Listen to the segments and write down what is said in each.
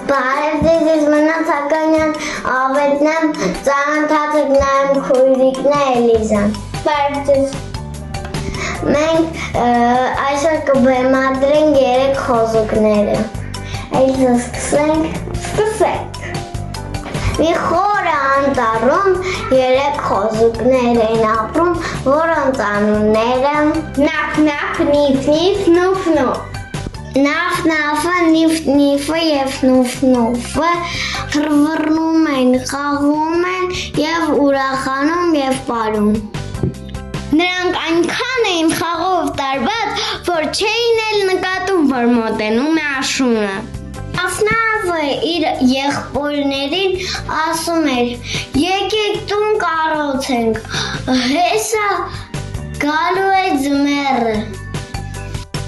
Բարևձեզ մնացականյան ավետնեմ ծանոթացեք նայեմ քույրիկն է Էլիզան։ Բարևձեզ։ Մենք այսօր կբեմադրենք 3 խոզուկները։ Էլիզա սկսենք։ Մի խորը անտառում 3 խոզուկներ են ապրում, որոնց անունները Նաֆ-նաֆ, Նիֆ-նիֆ, Նուֆ-նուֆ։ Նաֆ-նաֆը, Նիֆ-նիֆը և Նուֆ-նուֆը ֆռվռնում են, խաղում են և ուրախանում և պարում։ Նրանք այնքան էին խաղով տարված, որ չէին էլ նկատում, որ մոտենում է աշունը։ Նաֆ-նաֆը իր եղբորներին ասում էր. «Եկեք տուն կառուցենք, հեսա գալու է ձմեռը»։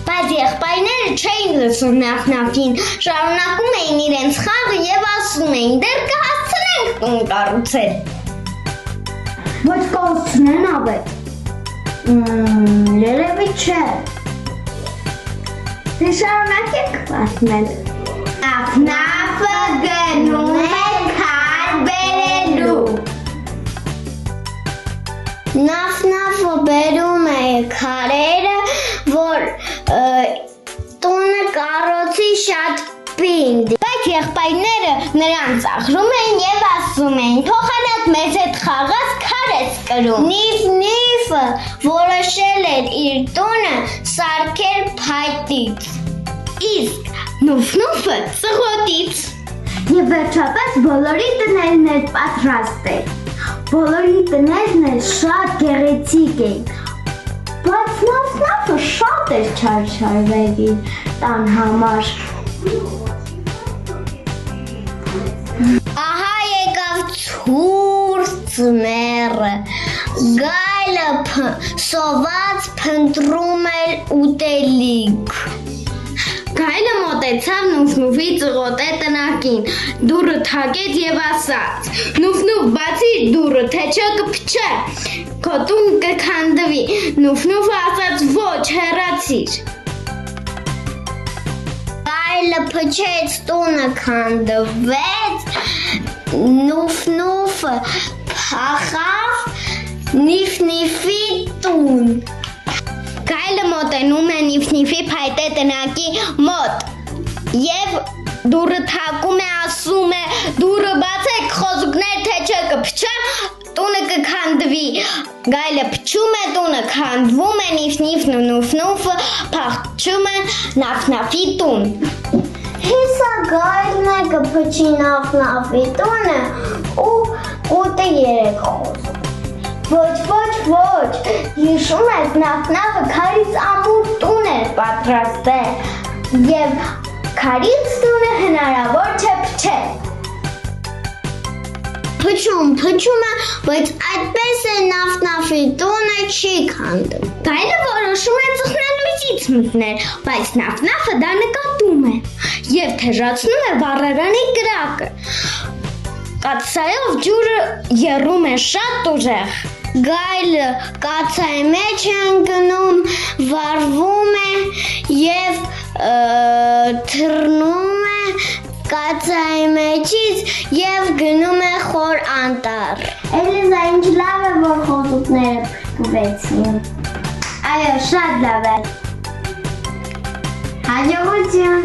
Բայց եղբայրները չէին լսում Նաֆ-նաֆին, շարունակում էին իրենց խաղը և ասում էին. «Դեռ կհասցնենք տուն կառուցել»։ Ոչ կհասցնեն ավետ։ Երևի չէ։ Դե շարունակեք ասնել։ Նաֆ-նաֆը գնում է քար բերելու։ Նաֆ-նաֆը բերում է քարերը, որ տունը կառուցի շատ պինդ։ Բայց եղբայրները նրան ծաղրում էին և ասում էին. «Փոխանակ մեզ հետ խաղաս քար ես կրում»։ Նիֆ-նիֆը որոշել էր իր տունը սարքել փայտից, իսկ Նուֆ-նուֆը ծղոտից։ Եվ վերջապես բոլորի տներն էլ պատրաստ էր։ Բոլորի տներն էլ շատ գեղեցիկ էին, բայց Նաֆ-նաֆը շատ էր չարչարվել իր տան համար։ Ահա եկավ ցուրտ ձմեռը, գայլը սոված փնտրում էր ուտելիք։ Գայլը մոտեցավ Նուֆ-նուֆի ծղոտե տնակին, դուռը թակեց և ասաց. «Նուֆ-նուֆ, բացիր դուռը, թե չէ կփչե, քո տուն կքանդվի»։ Նուֆ-նուֆը ասաց. «Ոչ, հեռացիր»։ Գայլը փչեց, տունը քանդվեց, Նուֆ-նուֆը փախավ Նիֆ-նիֆի տուն։ Գայլը մոտենում է Նիֆ-նիֆի փայտե տնակի մոտ և դուռը թակում է, ասում է. «Դուռը բացեք, խոզուկներ, թե չէ կփչե, տունը կքանդվի»։ Գայլը փչում է, տունը քանդվում է, Նիֆ-նիֆն ու Նուֆ-նուֆը փախչում են Նաֆ-նաֆի տուն։ Հեսա գայլն է կփչի Նաֆ-նաֆի տունը ու ուտի 3 խոզուկ։ Ոչ, հիշում եք, Նաֆ-նաֆը քարից ամուր տուն էր պատրաստել և քարից տունը հնարավոր չէ փչել։ Փչում է, բայց այդպես է Նաֆ-նաֆի տունը չի քանդում։ Գայլը որոշում է ծխնալույսից մտնել, բայց Նաֆ-նաֆը դա նկատում է և թեժացնում է վառարանի կրակը։ Կաթսայով ջուրը եռում է շատ ուժեղ։ Գայլը կաթսայի մեջ է ընկնում, վառվում է և թռնում է կաթսայի մեջից և գնում է խոր անտառ։ Էլիզա, ինչ լավ է, որ խոզուկները փրկվեցին։ Այո, շատ լավ է։ Հաջողություն։